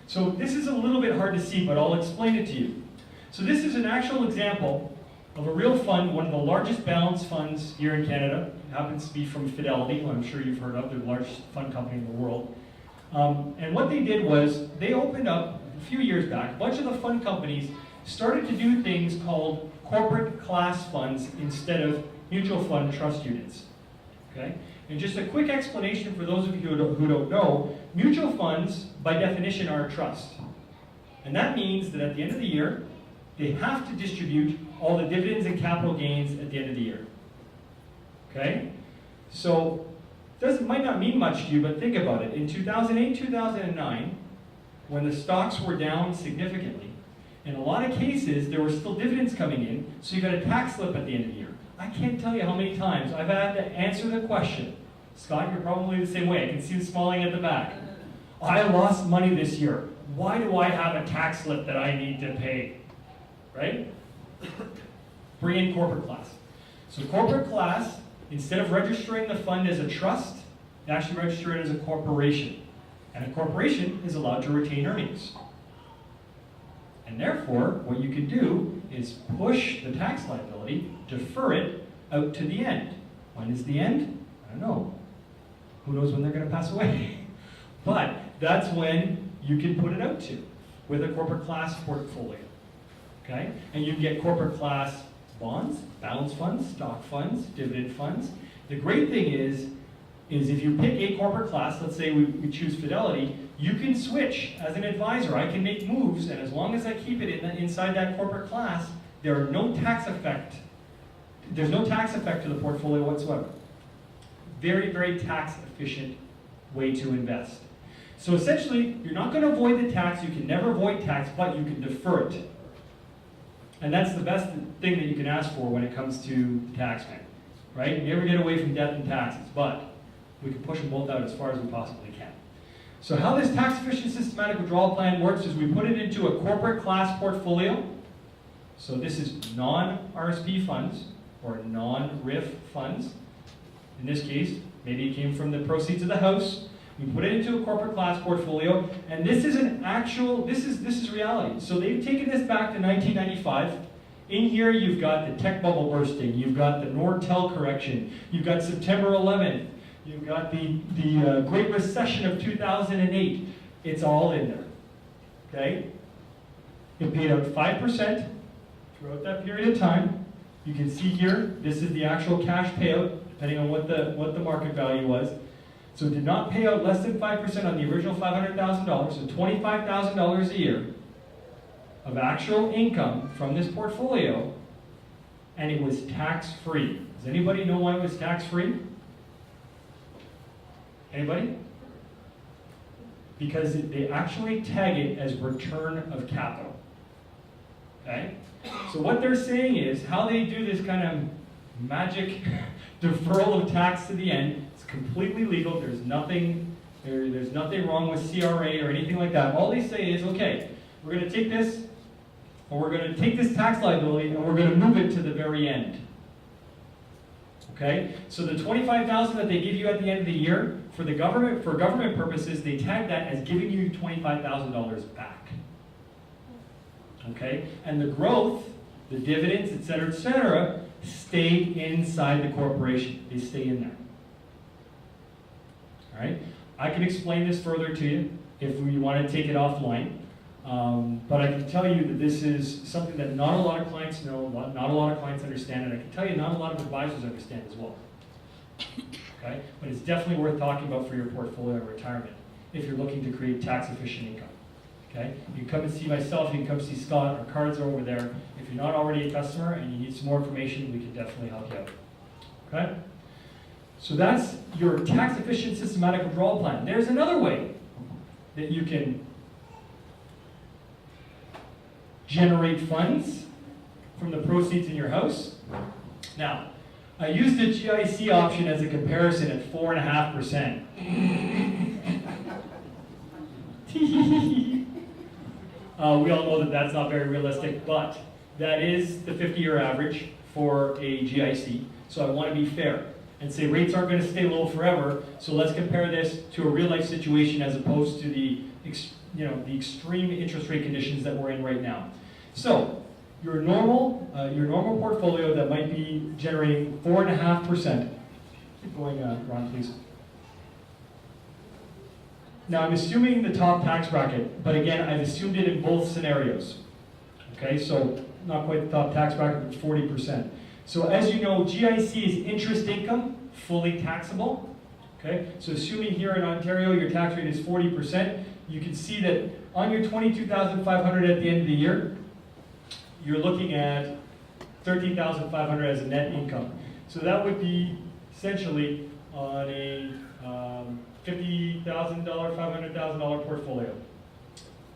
So this is a little bit hard to see, but I'll explain it to you. So this is an actual example of a real fund, one of the largest balanced funds here in Canada. It happens to be from Fidelity, who I'm sure you've heard of. They're the largest fund company in the world. And what they did was they opened up, a few years back, a bunch of the fund companies started to do things called corporate class funds instead of mutual fund trust units. Okay? And just a quick explanation for those of you who don't know, mutual funds, by definition, are a trust. And that means that at the end of the year, they have to distribute all the dividends and capital gains at the end of the year. Okay? So, this might not mean much to you, but think about it. In 2008, 2009, when the stocks were down significantly, in a lot of cases, there were still dividends coming in, so you got a tax slip at the end of the year. I can't tell you how many times I've had to answer the question. Scott, you're probably the same way. I can see you smiling at the back. I lost money this year. Why do I have a tax slip that I need to pay? Right? Bring in corporate class. So corporate class, instead of registering the fund as a trust, they actually register it as a corporation. And a corporation is allowed to retain earnings. And therefore, what you can do is push the tax liability, defer it out to the end. When is the end? I don't know. Who knows when they're going to pass away? But that's when you can put it out to with a corporate class portfolio. Okay? And you can get corporate class bonds, balance funds, stock funds, dividend funds. The great thing is if you pick a corporate class, let's say we choose Fidelity, you can switch as an advisor. I can make moves, and as long as I keep it inside that corporate class, there's no tax effect to the portfolio whatsoever. Very, very tax efficient way to invest. So essentially, you're not going to avoid the tax. You can never avoid tax, but you can defer it. And that's the best thing that you can ask for when it comes to the tax man, right? You never get away from death and taxes, but we can push them both out as far as we possibly can. So how this tax-efficient systematic withdrawal plan works is we put it into a corporate class portfolio. So this is non-RSP funds or non-RIF funds. In this case, maybe it came from the proceeds of the house. We put it into a corporate class portfolio, and this is an actual, this is reality. So they've taken this back to 1995. In here, you've got the tech bubble bursting, you've got the Nortel correction, you've got September 11th, you've got the Great Recession of 2008. It's all in there, okay? It paid out 5% throughout that period of time. You can see here, this is the actual cash payout, depending on what the market value was. So it did not pay out less than 5% on the original $500,000, so $25,000 a year of actual income from this portfolio, and it was tax-free. Does anybody know why it was tax-free? Anybody? Because they actually tag it as return of capital. Okay? So what they're saying is, how they do this kind of magic deferral of tax to the end, it's completely legal. There's nothing wrong with CRA or anything like that. All they say is, okay, we're going to take this, or we're going to take this tax liability, and we're going to move it to the very end. Okay? So the $25,000 that they give you at the end of the year, for government purposes, they tag that as giving you $25,000 back. Okay? And the growth, the dividends, et cetera, stay inside the corporation. They stay in there. All right? I can explain this further to you if you want to take it offline. But I can tell you that this is something that not a lot of clients know, not a lot of clients understand, and I can tell you not a lot of advisors understand as well. Okay? But it's definitely worth talking about for your portfolio and retirement if you're looking to create tax-efficient income. Okay? You can come and see myself, you can come see Scott, our cards are over there. If you're not already a customer and you need some more information, we can definitely help you out. Okay? So that's your tax-efficient systematic withdrawal plan. There's another way that you can generate funds from the proceeds in your house. Now, I used the GIC option as a comparison at 4.5%. We all know that that's not very realistic, but that is the 50-year average for a GIC. So I want to be fair and say rates aren't going to stay low forever, so let's compare this to a real-life situation as opposed to the the extreme interest rate conditions that we're in right now. So your normal portfolio that might be generating 4.5%. Keep going, Ron, please. Now I'm assuming the top tax bracket, but again, I've assumed it in both scenarios. Okay, so not quite the top tax bracket, but 40%. So as you know, GIC is interest income, fully taxable. Okay, so assuming here in Ontario your tax rate is 40%, you can see that on your $22,500 at the end of the year, you're looking at $13,500 as a net income. So that would be essentially on a $50,000, $500,000 portfolio.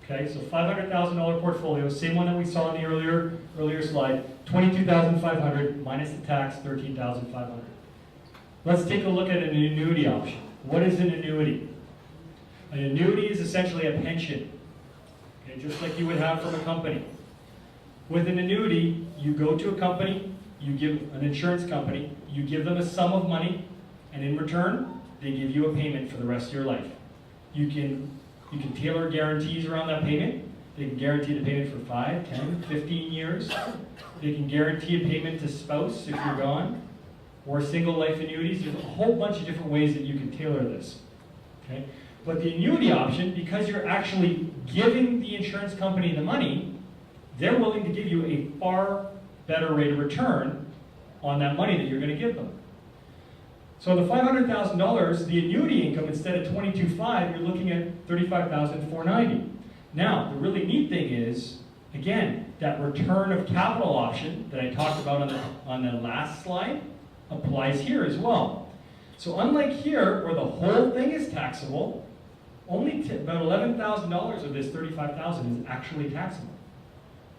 Okay, so $500,000 portfolio, same one that we saw in the earlier slide, $22,500 minus the tax, $13,500. Let's take a look at an annuity option. What is an annuity? An annuity is essentially a pension, okay, just like you would have from a company. With an annuity, you go to a company, you give an insurance company, you give them a sum of money, and in return, they give you a payment for the rest of your life. You can tailor guarantees around that payment. They can guarantee the payment for 5, 10, 15 years. They can guarantee a payment to spouse if you're gone, or single life annuities. There's a whole bunch of different ways that you can tailor this. Okay? But the annuity option, because you're actually giving the insurance company the money, they're willing to give you a far better rate of return on that money that you're going to give them. So the $500,000, the annuity income, instead of $22,500, you're looking at $35,490. Now, the really neat thing is, again, that return of capital option that I talked about on the last slide applies here as well. So unlike here, where the whole thing is taxable, only about $11,000 of this $35,000 is actually taxable,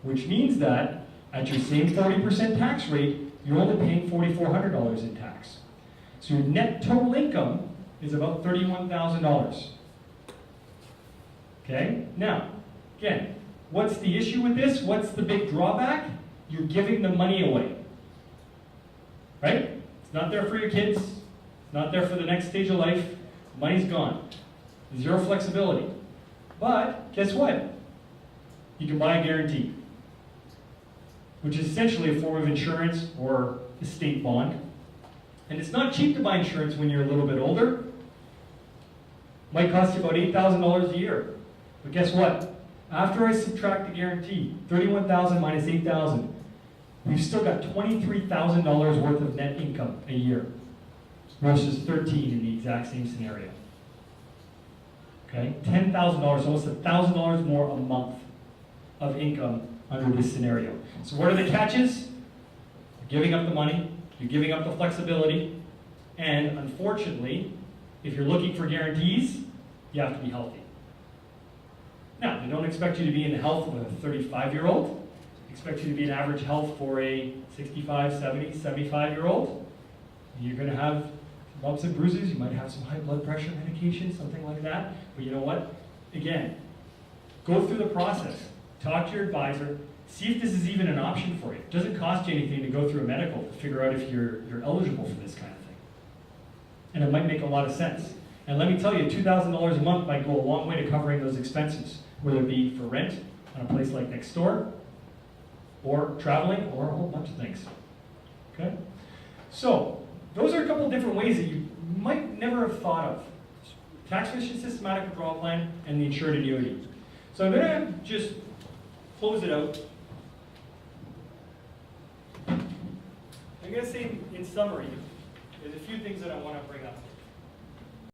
which means that at your same 40% tax rate, you're only paying $4,400 in tax. So your net total income is about $31,000. Okay? Now, again, what's the issue with this? What's the big drawback? You're giving the money away. Right? It's not there for your kids. It's not there for the next stage of life. Money's gone. Zero flexibility. But guess what? You can buy a guarantee, which is essentially a form of insurance or estate bond. And it's not cheap to buy insurance when you're a little bit older. Might cost you about $8,000 a year. But guess what? After I subtract the guarantee, $31,000 minus $8,000, we've still got $23,000 worth of net income a year versus $13,000 in the exact same scenario. Okay, $10,000, almost $1,000 more a month of income under this scenario. So what are the catches? You're giving up the money, you're giving up the flexibility, and unfortunately, if you're looking for guarantees, you have to be healthy. Now, they don't expect you to be in the health of a 35-year-old. They expect you to be in average health for a 65, 70, 75-year-old. You're going to have bumps and bruises. You might have some high blood pressure medication, something like that. But you know what? Again, go through the process. Talk to your advisor. See if this is even an option for you. It doesn't cost you anything to go through a medical to figure out if you're eligible for this kind of thing. And it might make a lot of sense. And let me tell you, $2,000 a month might go a long way to covering those expenses, whether it be for rent on a place like next door, or traveling, or a whole bunch of things. Okay? So, those are a couple of different ways that you might never have thought of. Tax-efficient systematic withdrawal plan and the insured annuity. So I'm going to just close it out. I'm going to say in summary, there's a few things that I want to bring up.